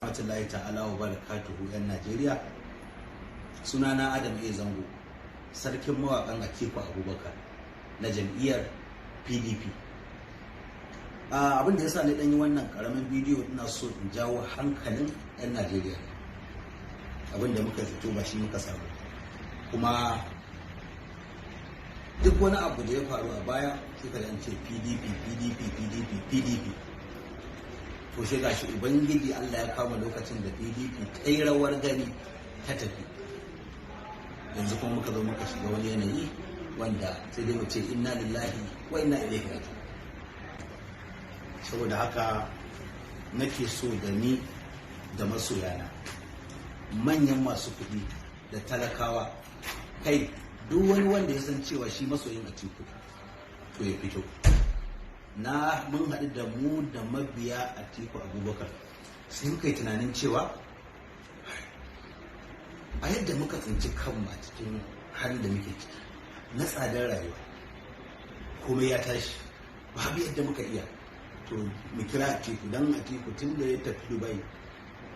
rahmatullahi ta'ala wa barakatuhu 'yan Najeriya. Sunana Adam A. Zango, sarkin mawaƙan Atiku Abubakar na jam'iyyar PDP. Abin da ya sa ni ɗan yi wannan ƙaramin bidiyo, ina so in jawo hankalin 'yan Najeriya. Abin da muka fito ba shi muka samu. Kuma duk wani abu da ya faru a baya suka ce PDP, PDP, PDP, PDP. To shi gashi Ubangiji Allah ya kama lokacin da PDP ta yi rawar gani ta tafi. Yanzu kuma muka zo muka shiga wani yanayi wanda sai dai mu ce inna lillahi wa inna ilaihi raji'un. Saboda haka nake so da ni da masoyana, manyan masu kuɗi da talakawa, kai duk wani wanda ya san cewa shi masoyin Atiku to ya fito. Mun haɗu da mu da mabiya Atiku Abubakar sai muka yi tunanin cewa a yadda muka tsinci kanmu a cikin halin da muke ciki na tsadar rayuwa, kuma ya tashi babu yadda muka iya, to mu kira Atiku, don Atiku tun da ya tafi Dubai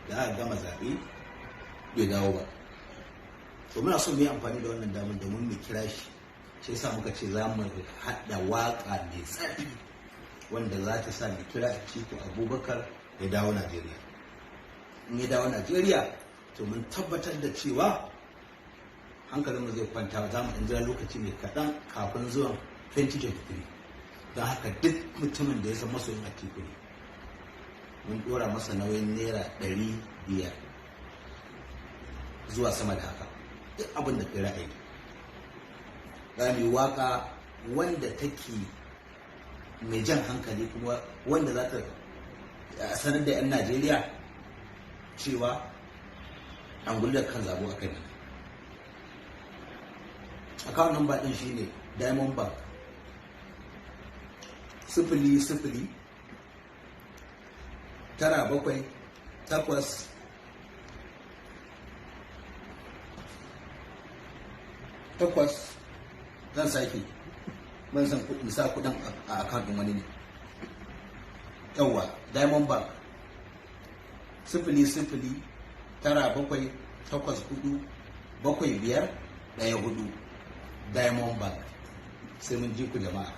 da aka gama zaɓe bai dawo ba. To muna so mu yi amfani da wannan damar domin mu kira shi, sai sa muka ce za mu haɗa waƙa mai tsafi wanda za ta sa mu kira Atiku Abubakar ya dawo Najeriya. In ya dawo Najeriya, to mun tabbatar da cewa hankalinmu zai kwanta, za mu ɗan jira lokaci mai kaɗan kafin zuwan 2023. Don haka duk mutumin da ya san masoyin Atiku ne, mun ɗora masa nauyin naira 500 zuwa sama da haka, duk abin da kai ra'ayi. Za mu yi waƙa wanda take mai jan hankali, kuma wanda za ta sanar da 'yan Najeriya cewa an gullar kan zabo a kai. Account number ɗin shine Diamond Bank 00 978 8 zan sake ban san kuɗi sa kuɗin a account ɗin wani ne. Yawwa, Diamond Bank 00 978 4 75 14. Diamond Bank. Sai mun ji ku jama'a.